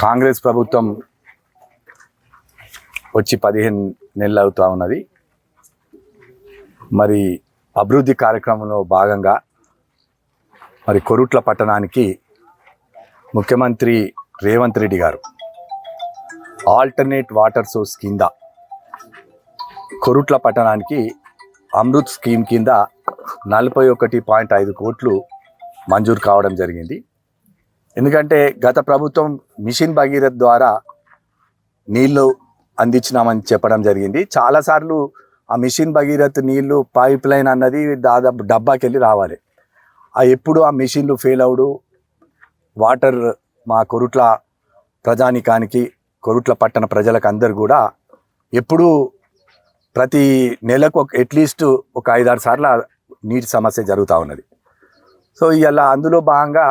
కాంగ్రెస్ ప్రభుత్వం వచ్చి 15 నెలలు అవుతా ఉన్నది. మరి అభివృద్ధి కార్యక్రమంలో భాగంగా మరి కొరుట్ల పట్టణానికి ముఖ్యమంత్రి రేవంత్ రెడ్డి గారు ఆల్టర్నేట్ వాటర్ సోర్స్ కింద కొరుట్ల పట్టణానికి అమృత్ స్కీమ్ కింద 41.5 కోట్లు మంజూరు కావడం జరిగింది. ఎందుకంటే గత ప్రభుత్వం మిషన్ భగీరథ్ ద్వారా నీళ్లు అందించినామని చెప్పడం జరిగింది. చాలాసార్లు ఆ మిషన్ భగీరథ్ నీళ్లు పైప్ లైన్ అన్నది దాదాపు డబ్బాకెళ్ళి రావాలి. ఎప్పుడు ఆ మిషన్లు ఫెయిల్ అవుడు వాటర్ మా కొరుట్ల ప్రజానికానికి కొరుట్ల పట్టణ ప్రజలకు అందరు కూడా ఎప్పుడూ ప్రతి నెలకు అట్లీస్ట్ ఒక 5-6 సార్లు నీటి సమస్య జరుగుతూ ఉన్నది. సో ఇలా అందులో భాగంగా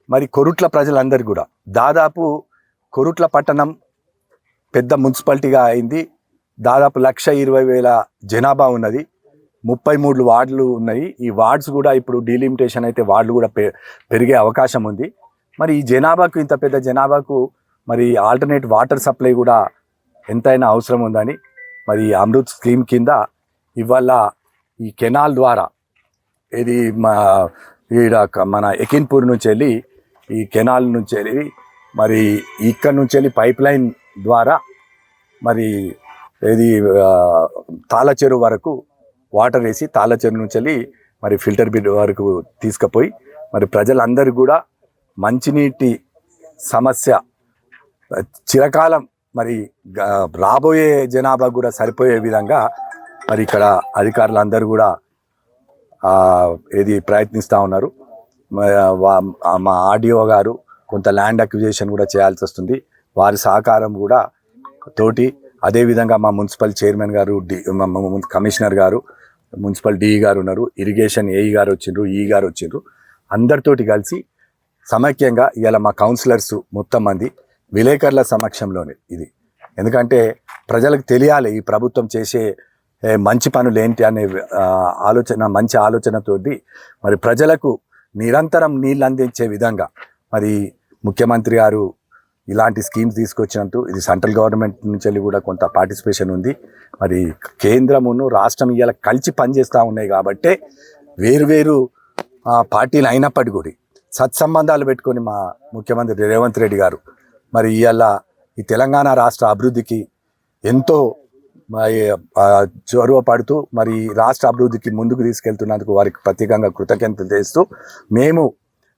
మరి కొరుట్ల ప్రజలందరూ కూడా దాదాపు కొరుట్ల పట్టణం పెద్ద మున్సిపాలిటీగా అయింది. దాదాపు 1,20,000 జనాభా ఉన్నది. 33 వార్డులు ఉన్నాయి. ఈ వార్డ్స్ కూడా ఇప్పుడు డీలిమిటేషన్ అయితే వార్డులు కూడా పెరిగే అవకాశం ఉంది. మరి ఈ జనాభాకు ఇంత పెద్ద జనాభాకు మరి ఆల్టర్నేట్ వాటర్ సప్లై కూడా ఎంతైనా అవసరం ఉందని మరి అమృత్ స్కీమ్ కింద ఇవాళ ఈ కెనాల్ ద్వారా ఇది మన ఎకిన్పూర్ నుంచి వెళ్ళి ఈ కెనాల్ నుంచి వెళ్ళి మరి ఇక్కడి నుంచి వెళ్ళి పైప్ లైన్ ద్వారా మరి ఇది తాళచెరు వరకు వాటర్ వేసి తాళచెరు నుంచి వెళ్ళి మరి ఫిల్టర్ బిడ్ వరకు తీసుకుపోయి మరి ప్రజలందరూ కూడా మంచినీటి సమస్య చిరకాలం మరి రాబోయే జనాభా కూడా సరిపోయే విధంగా మరి ఇక్కడ అధికారులందరూ కూడా ప్రయత్నిస్తూ ఉన్నారు. మా ఆర్డీఓ గారు కొంత ల్యాండ్ అక్విజిషన్ కూడా చేయాల్సి వస్తుంది. వారి సహకారం కూడా తోటి అదేవిధంగా మా మున్సిపల్ చైర్మన్ గారు కమిషనర్ గారు మున్సిపల్ డిఈ గారు ఉన్నారు, ఇరిగేషన్ ఏఈ గారు వచ్చిండ్రు, ఈ గారు వచ్చిండ్రు. అందరితోటి కలిసి సమైక్యంగా ఇవాళ మా కౌన్సిలర్స్ మొత్తం మంది విలేకరుల సమక్షంలోనే ఇది. ఎందుకంటే ప్రజలకు తెలియాలి ఈ ప్రభుత్వం చేసే మంచి పనులు ఏంటి అనే మంచి ఆలోచనతోటి మరి ప్రజలకు నిరంతరం నీళ్ళు అందించే విధంగా మరి ముఖ్యమంత్రి గారు ఇలాంటి స్కీమ్స్ తీసుకొచ్చినట్టు ఇది సెంట్రల్ గవర్నమెంట్ నుంచి వెళ్ళి కూడా కొంత పార్టిసిపేషన్ ఉంది. మరి కేంద్రమును రాష్ట్రం ఇవాళ కలిసి పనిచేస్తూ ఉన్నాయి కాబట్టే వేరు పార్టీలు అయినప్పటికీ కూడా సత్సంబంధాలు పెట్టుకొని మా ముఖ్యమంత్రి రేవంత్ రెడ్డి గారు మరి ఇవాళ ఈ తెలంగాణ రాష్ట్ర అభివృద్ధికి ఎంతో చొరవ పడుతూ మరి రాష్ట్ర అభివృద్ధికి ముందుకు తీసుకెళ్తున్నందుకు వారికి ప్రత్యేకంగా కృతజ్ఞతలు చేస్తూ మేము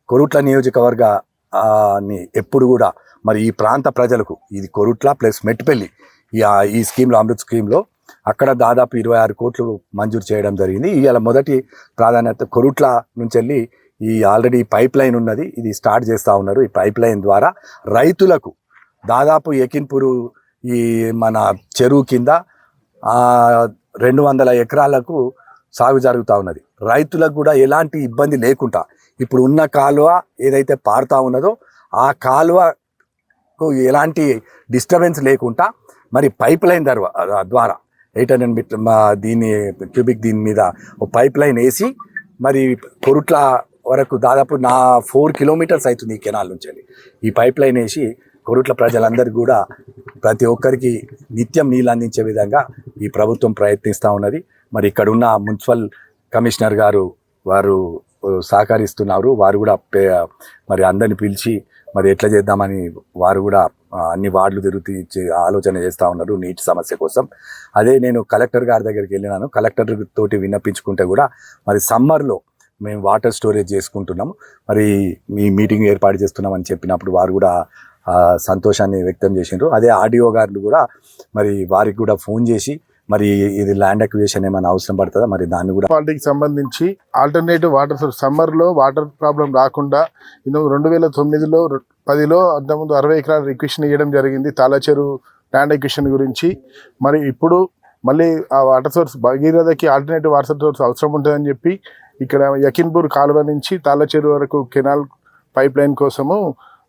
కొరుట్ల నియోజకవర్గాన్ని ఎప్పుడు కూడా మరి ఈ ప్రాంత ప్రజలకు ఇది కొరుట్ల ప్లస్ మెట్పల్లి ఈ స్కీమ్లో అమృత్ స్కీమ్లో అక్కడ దాదాపు 26 కోట్లు మంజూరు చేయడం జరిగింది. ఇవాళ మొదటి ప్రాధాన్యత కొరుట్ల నుంచి వెళ్ళి ఈ ఆల్రెడీ పైప్ లైన్ ఉన్నది, ఇది స్టార్ట్ చేస్తూ ఉన్నారు. ఈ పైప్ లైన్ ద్వారా రైతులకు దాదాపు ఎకిన్పూరు ఈ మన చెరువు కింద 200 ఎకరాలకు సాగు జరుగుతూ ఉన్నది. రైతులకు కూడా ఎలాంటి ఇబ్బంది లేకుండా ఇప్పుడు ఉన్న కాలువ ఏదైతే పారుతూ ఉన్నదో ఆ కాలువకు ఎలాంటి డిస్టర్బెన్స్ లేకుండా మరి పైప్ లైన్ ద్వారా 800 మీటర్ దీని మీద ఒక పైప్ లైన్ వేసి మరి కొరుట్ల వరకు దాదాపు 4 కిలోమీటర్స్ అవుతుంది ఈ కెనాల్ నుంచి ఈ పైప్ లైన్ వేసి కొరుట్ల ప్రజలందరికీ కూడా ప్రతి ఒక్కరికి నిత్యం నీళ్ళు అందించే విధంగా ఈ ప్రభుత్వం ప్రయత్నిస్తూ ఉన్నది. మరి ఇక్కడ ఉన్న మున్సిపల్ కమిషనర్ గారు వారు సహకరిస్తున్నారు. వారు కూడా మరి అందరిని పిలిచి మరి ఎట్లా చేద్దామని వారు కూడా అన్ని వార్డులు తిరుగుతూ ఆలోచన చేస్తూ ఉన్నారు నీటి సమస్య కోసం. అదే నేను కలెక్టర్ గారి దగ్గరికి వెళ్ళినాను. కలెక్టర్ తోటి విన్నపించుకుంటే కూడా మరి సమ్మర్లో మేము వాటర్ స్టోరేజ్ చేసుకుంటున్నాము, మరి మీ మీటింగ్ ఏర్పాటు చేస్తున్నామని చెప్పినప్పుడు వారు కూడా సంతోషాన్ని వ్యక్తం చేసిండ్రు. అదే ఆర్డీఓ గారు కూడా మరి వారికి కూడా ఫోన్ చేసి మరి ఇది ల్యాండ్ అక్విజిషన్ ఏమైనా అవసరం పడుతుందా మరి దాన్ని కూడా పార్టీకి సంబంధించి ఆల్టర్నేటివ్ వాటర్ సోర్స్ సమ్మర్లో వాటర్ ప్రాబ్లం రాకుండా 2009లో 10లో అంతకుముందు 60 ఎకరాల రిక్వెషన్ ఇవ్వడం జరిగింది తాళచెరు ల్యాండ్ అక్విజిషన్ గురించి. మరి ఇప్పుడు మళ్ళీ ఆ వాటర్ సోర్స్ భగీరథకి ఆల్టర్నేటివ్ వాటర్ సోర్స్ అవసరం ఉంటుందని చెప్పి ఇక్కడ యకిన్పూర్ కాలువ నుంచి తాళచెరు వరకు కెనాల్ పైప్ లైన్ కోసము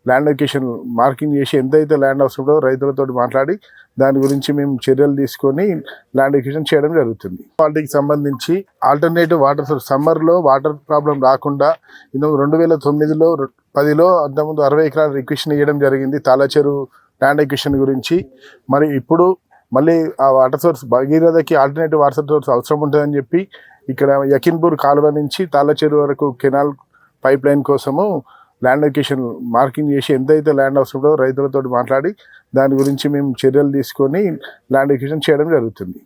ల్యాండ్ లొకేషన్ మార్కింగ్ చేసి ఎంతైతే ల్యాండ్ అవసరమో రైతులతో మాట్లాడి దాని గురించి మేము చర్యలు తీసుకొని ల్యాండ్ ఎక్విజిషన్ చేయడం జరుగుతుంది. వాటికి సంబంధించి ఆల్టర్నేటివ్ వాటర్ సోర్స్ సమ్మర్లో వాటర్ ప్రాబ్లం రాకుండా 2009లో 10లో అంతకుముందు 60 ఎకరాల రిక్వెషన్ ఇవ్వడం జరిగింది తాళచెరు ల్యాండ్ ఎక్విజిషన్ గురించి. మరి ఇప్పుడు మళ్ళీ ఆ వాటర్ సోర్స్ భగీరథకి ఆల్టర్నేటివ్ వాటర్ సోర్స్ అవసరం ఉంటుందని చెప్పి ఇక్కడ యకిన్పూర్ కాలువ నుంచి తాళచెరు వరకు కెనాల్ పైప్ లైన్ కోసము ల్యాండ్ లొకేషన్ మార్కింగ్ చేసి ఎంతైతే ల్యాండ్ అవసరమో రైతులతో మాట్లాడి దాని గురించి మేము చర్యలు తీసుకొని ల్యాండ్ ఎక్విజిషన్ చేయడం జరుగుతుంది.